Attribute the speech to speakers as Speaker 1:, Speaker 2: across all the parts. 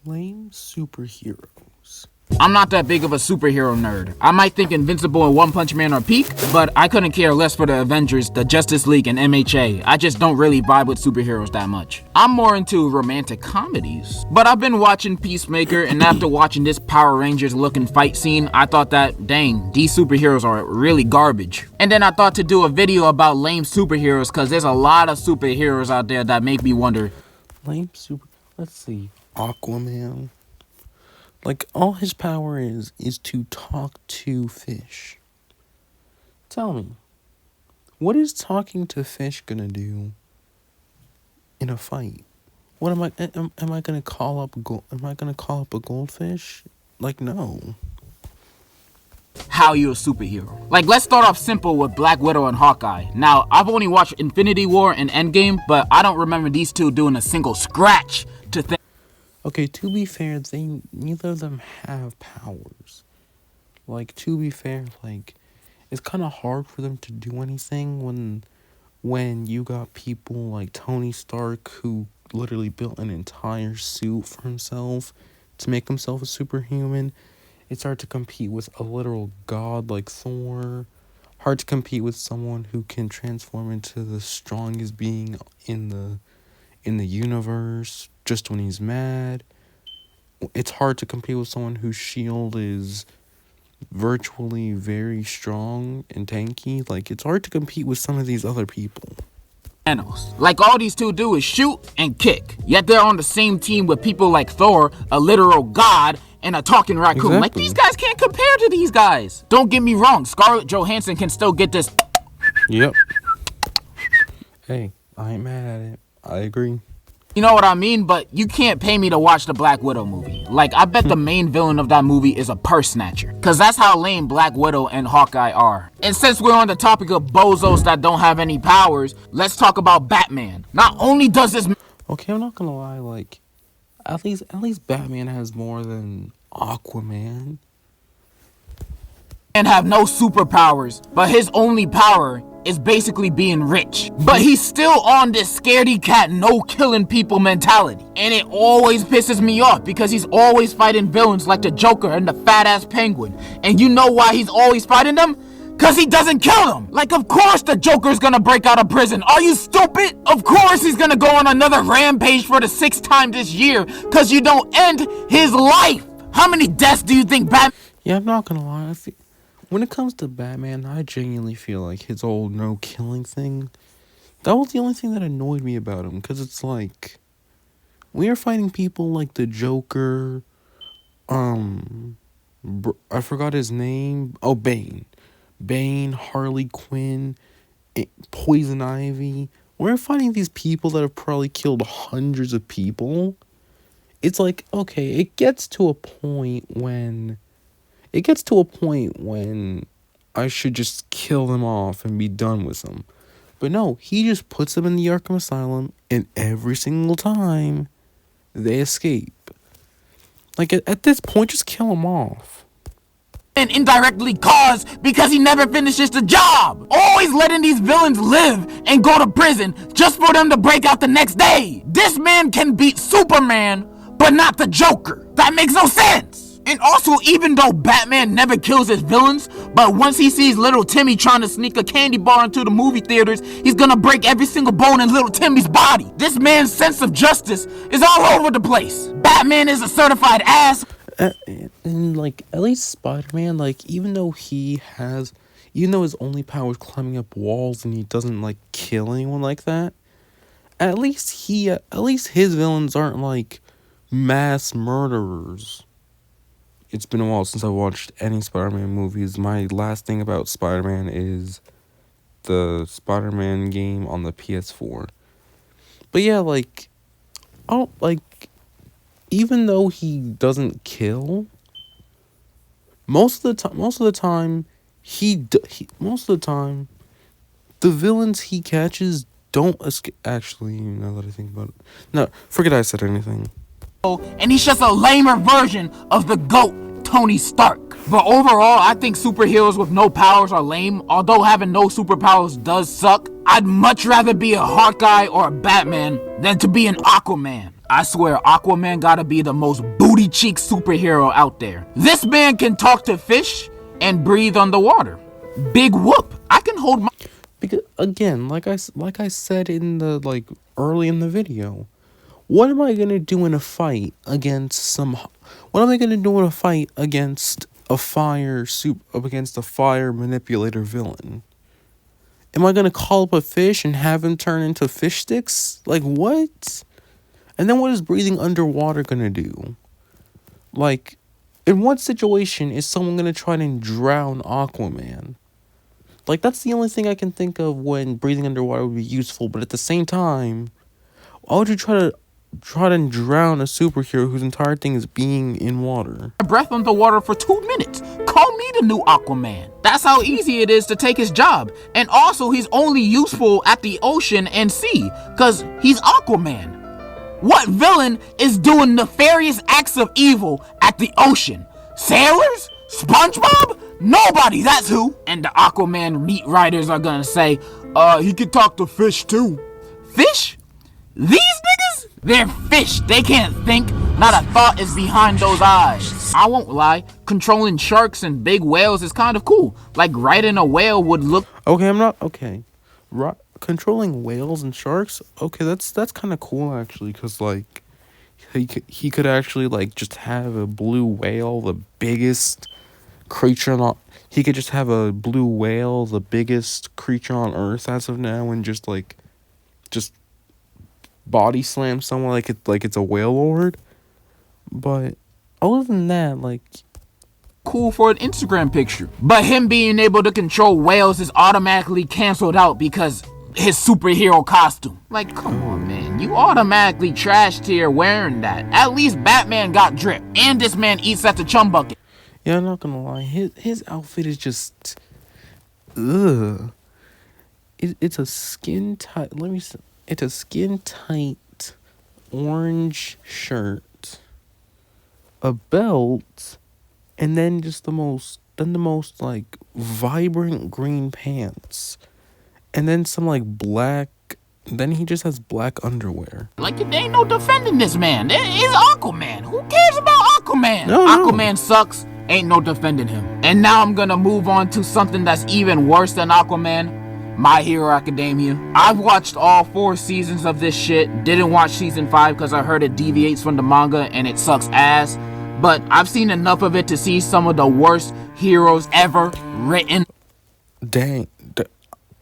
Speaker 1: Lame superheroes.
Speaker 2: I'm not that big of a superhero nerd. I might think Invincible and One Punch Man are peak, but I couldn't care less for the Avengers, the Justice League, and MHA. I just don't really vibe with superheroes that much. I'm more into romantic comedies. But I've been watching Peacemaker, and after watching this Power Rangers looking fight scene, I thought that, dang, these superheroes are really garbage. And then I thought to do a video about lame superheroes, cause there's a lot of superheroes out there that make me wonder.
Speaker 1: Let's see. Aquaman. Like, all his power is to talk to fish. Tell me, what is talking to fish gonna do in a fight? What am I gonna call up a goldfish? Like, no.
Speaker 2: How you a superhero. Like, let's start off simple with Black Widow and Hawkeye. Now, I've only watched Infinity War and Endgame, but I don't remember these two doing a single scratch to think.
Speaker 1: Okay, to be fair, neither of them have powers. Like, to be fair, like, it's kind of hard for them to do anything when you got people like Tony Stark, who literally built an entire suit for himself to make himself a superhuman. It's hard to compete with a literal god like Thor. Hard to compete with someone who can transform into the strongest being in the universe just when he's mad. It's hard to compete with someone whose shield is virtually very strong and tanky. Like, it's hard to compete with some of these other people.
Speaker 2: Thanos. Like, all these two do is shoot and kick. Yet they're on the same team with people like Thor, a literal god, and a talking raccoon.
Speaker 1: Exactly.
Speaker 2: Like, these guys can't compare to these guys. Don't get me wrong, Scarlett Johansson can still get this.
Speaker 1: Yep. Hey, I ain't mad at it. I agree.
Speaker 2: You know what I mean? But you can't pay me to watch the Black Widow movie. Like, I bet the main villain of that movie is a purse snatcher. Cause that's how lame Black Widow and Hawkeye are. And since we're on the topic of bozos that don't have any powers, let's talk about Batman. Not only does this...
Speaker 1: Okay, I'm not gonna lie, like, at least Batman has more than Aquaman.
Speaker 2: And have no superpowers, but his only power is basically being rich. But he's still on this scaredy cat, no killing people mentality. And it always pisses me off because he's always fighting villains like the Joker and the fat ass Penguin. And you know why he's always fighting them? Cause he doesn't kill them. Like, of course the Joker's gonna break out of prison. Are you stupid? Of course he's gonna go on another rampage for the 6th time this year. Cause you don't end his life. How many deaths do you think Batman...
Speaker 1: Yeah, I'm not gonna lie, when it comes to Batman, I genuinely feel like his old no-killing thing, that was the only thing that annoyed me about him. Because it's like, we are fighting people like the Joker, I forgot his name. Oh, Bane, Harley Quinn, Poison Ivy. We're fighting these people that have probably killed hundreds of people. It's like, okay, it gets to a point when I should just kill them off and be done with them. But no, he just puts them in the Arkham Asylum, and every single time they escape. Like, at this point, just kill them off.
Speaker 2: And indirectly caused because he never finishes the job. Always letting these villains live and go to prison just for them to break out the next day. This man can beat Superman, but not the Joker. That makes no sense. And also, even though Batman never kills his villains, but once he sees little Timmy trying to sneak a candy bar into the movie theaters, he's gonna break every single bone in little Timmy's body. This man's sense of justice is all over the place. Batman is a certified ass.
Speaker 1: And like, at least Spider-Man, like, even though his only power is climbing up walls and he doesn't like kill anyone like that, at least his villains aren't like mass murderers. It's been a while since I watched any Spider-Man movies. My last thing about Spider-Man is the Spider-Man game on the PS4. But yeah, like, even though he doesn't kill, most of the time, the villains he catches don't escape. Actually, now that I think about it, no, forget I said anything.
Speaker 2: And he's just a lamer version of the GOAT, Tony Stark. But overall, I think superheroes with no powers are lame. Although having no superpowers does suck, I'd much rather be a Hawkeye or a Batman than to be an Aquaman. I swear Aquaman gotta be the most booty cheek superhero out there. This man can talk to fish and breathe underwater. Big whoop. I can hold my...
Speaker 1: Because again, like I said in the early in the video, what am I gonna do in a fight against some? What am I gonna do in a fight against a fire manipulator villain? Am I gonna call up a fish and have him turn into fish sticks? Like what? And then what is breathing underwater gonna do? Like, in what situation is someone gonna try to drown Aquaman? Like, that's the only thing I can think of when breathing underwater would be useful. But at the same time, why would you try to drown a superhero whose entire thing is being in water?
Speaker 2: breath underwater for 2 minutes. Call me the new Aquaman. That's how easy it is to take his job. And also, he's only useful at the ocean and sea, because he's Aquaman. What villain is doing nefarious acts of evil at the ocean? Sailors? SpongeBob? Nobody, that's who. And the Aquaman meat writers are gonna say, he can talk to fish too. Fish? These niggas? They're fish. They can't think. Not a thought is behind those eyes. I won't lie. Controlling sharks and big whales is kind of cool. Like riding a whale would look...
Speaker 1: Okay, I'm not... Okay. Controlling whales and sharks? Okay, that's kind of cool, actually. Because, like, he could actually, like, just have a blue whale, the biggest creature on... He could just have a blue whale, the biggest creature on Earth as of now, and just, like... Just body slam someone like it's a whale lord. But other than that, like,
Speaker 2: cool for an Instagram picture. But him being able to control whales is automatically canceled out because his superhero costume. Like, come on, man. You automatically trash tier wearing that. At least Batman got drip. And this man eats at the chum bucket.
Speaker 1: Yeah, I'm not gonna lie. His outfit is just... Ugh. It's a skin tight... Let me see. It's a skin tight orange shirt, a belt, and then just the most like vibrant green pants, and then some like black. Then he just has black underwear.
Speaker 2: Like, there ain't no defending this man. It's Aquaman. Who cares about Aquaman?
Speaker 1: No.
Speaker 2: Aquaman sucks. Ain't no defending him. And now I'm gonna move on to something that's even worse than Aquaman. My Hero Academia. I've watched all 4 seasons of this shit. Didn't watch season 5 because I heard it deviates from the manga and it sucks ass. But I've seen enough of it to see some of the worst heroes ever written.
Speaker 1: Dang.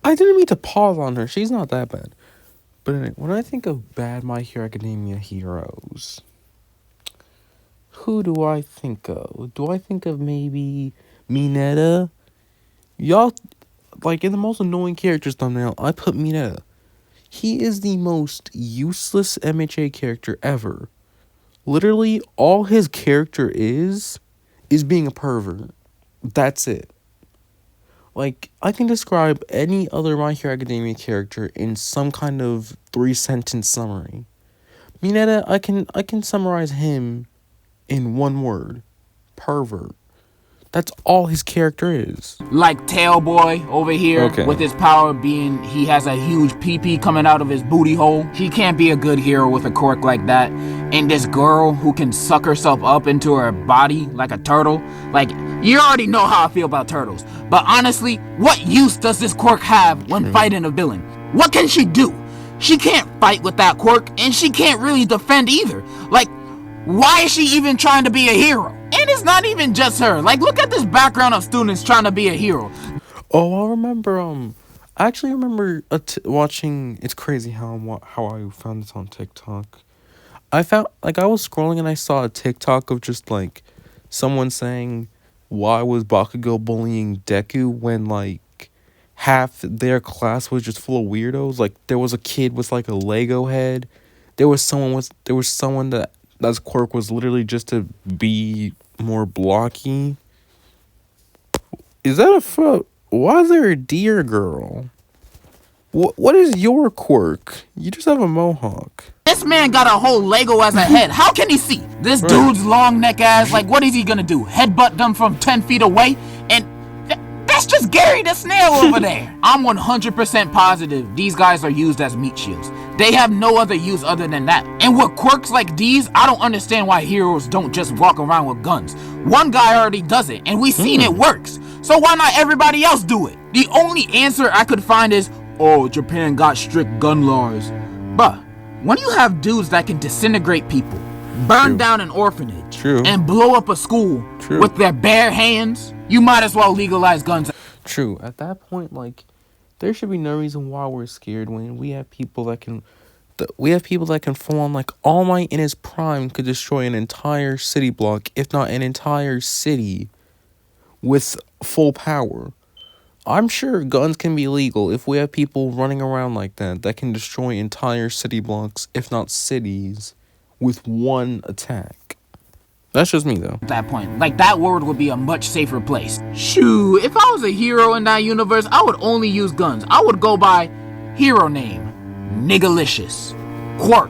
Speaker 1: I didn't mean to pause on her. She's not that bad. But anyway, when I think of bad My Hero Academia heroes, who do I think of? Do I think of maybe Mineta? Y'all... Like, in the most annoying characters thumbnail, I put Mineta. He is the most useless MHA character ever. Literally, all his character is being a pervert. That's it. Like, I can describe any other My Hero Academia character in some kind of 3-sentence summary. Mineta, I can summarize him in one word. Pervert. That's all his character is.
Speaker 2: Like Tailboy over here,
Speaker 1: okay,
Speaker 2: with his power being he has a huge pee-pee coming out of his booty hole. He can't be a good hero with a quirk like that. And this girl who can suck herself up into her body like a turtle. Like, you already know how I feel about turtles. But honestly, what use does this quirk have when fighting a villain? What can she do? She can't fight with that quirk, and she can't really defend either. Like, why is she even trying to be a hero? And it's not even just her. Like, look at this background of students trying to be a hero.
Speaker 1: Oh, I remember, I actually remember watching, it's crazy how I found this on TikTok. I was scrolling and I saw a TikTok of just, like, someone saying, why was Bakugo bullying Deku when, like, half their class was just full of weirdos? Like, there was a kid with, like, a Lego head. There was someone that's quirk was literally just to be more blocky. Is that why is there a deer girl? What is your quirk? You just have a mohawk.
Speaker 2: This man got a whole Lego as a head. How can he see? This dude's long neck ass, like, what is he gonna do? Headbutt them from 10 feet away? And that's just Gary the Snail over there. I'm 100% positive these guys are used as meat shields. They have no other use other than that. And with quirks like these, I don't understand why heroes don't just walk around with guns. One guy already does it, and we've seen it works. So why not everybody else do it? The only answer I could find is, oh, Japan got strict gun laws. But when you have dudes that can disintegrate people, burn down an orphanage, and blow up a school with their bare hands, you might as well legalize guns.
Speaker 1: True. At that point, like, there should be no reason why we're scared when we have people that can... We have people that can full on, like, All Might in his prime could destroy an entire city block, if not an entire city, with full power. I'm sure guns can be legal if we have people running around like that can destroy entire city blocks, if not cities, with one attack. That's just me, though.
Speaker 2: At that point, like, that world would be a much safer place. Shoo, if I was a hero in that universe, I would only use guns. I would go by hero name, Niggalicious, Quirk,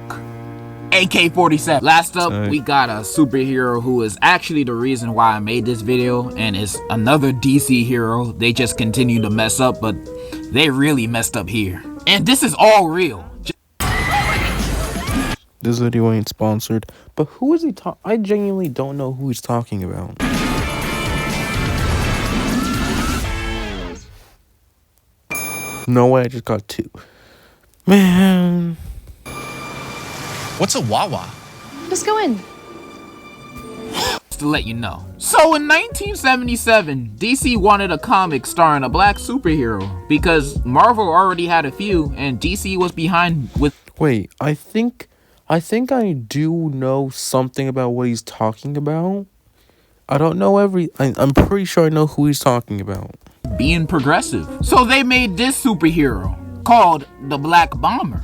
Speaker 2: AK-47. Last up, we got a superhero who is actually the reason why I made this video, and is another DC hero. They just continue to mess up, but they really messed up here. And this is all real.
Speaker 1: This video ain't sponsored, but who is he talking? I genuinely don't know who he's talking about. No way, I just got two. Man.
Speaker 3: What's a Wawa?
Speaker 4: Just go in.
Speaker 2: To let you know. So in 1977, DC wanted a comic starring a black superhero because Marvel already had a few and DC was behind with...
Speaker 1: Wait, I think I do know something about what he's talking about. I don't know I'm pretty sure I know who he's talking about.
Speaker 2: Being progressive. So they made this superhero called the Black Bomber.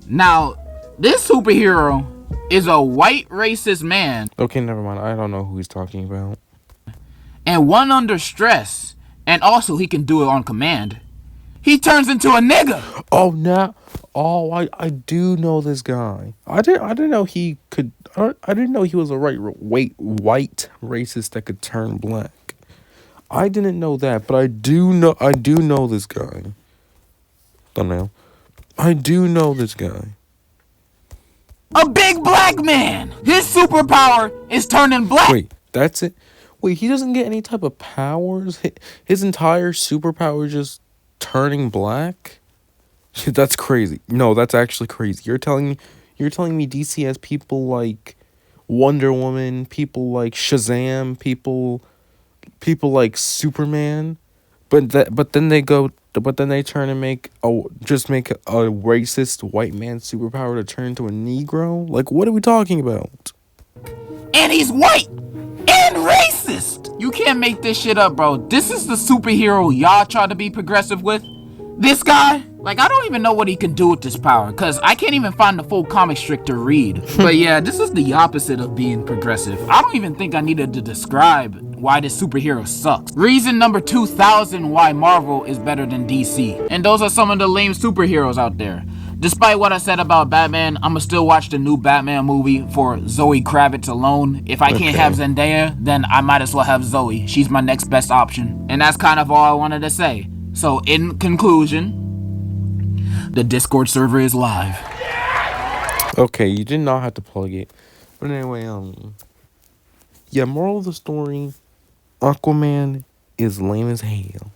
Speaker 2: Now, this superhero is a white racist man.
Speaker 1: Okay, never mind. I don't know who he's talking about.
Speaker 2: And one under stress. And also he can do it on command. He turns into a nigga.
Speaker 1: Oh, now. Oh, I do know this guy. I didn't know he could. I didn't know he was a white racist that could turn black. I didn't know that, but I do know this guy. Thumbnail. I do know this guy.
Speaker 2: A big black man. His superpower is turning black.
Speaker 1: Wait, that's it? Wait, he doesn't get any type of powers? His entire superpower is just turning black? That's crazy. No, that's actually crazy. You're telling me DC has people like Wonder Woman, people like Shazam, people like Superman, but then they turn and make a racist white man superpower to turn into a Negro? Like, what are we talking about?
Speaker 2: And he's white and racist. You can't make this shit up, bro. This is the superhero y'all try to be progressive with. This guy, like, I don't even know what he can do with this power, because I can't even find the full comic strip to read. But yeah, this is the opposite of being progressive. I don't even think I needed to describe why this superhero sucks. Reason number 2000 why Marvel is better than DC. And those are some of the lame superheroes out there. Despite what I said about Batman, I'ma still watch the new Batman movie for Zoe Kravitz alone. If I can't have Zendaya, then I might as well have Zoe. She's my next best option. And that's kind of all I wanted to say. So, in conclusion, the Discord server is live.
Speaker 1: Okay, you did not have to plug it. But anyway, yeah, moral of the story, Aquaman is lame as hell.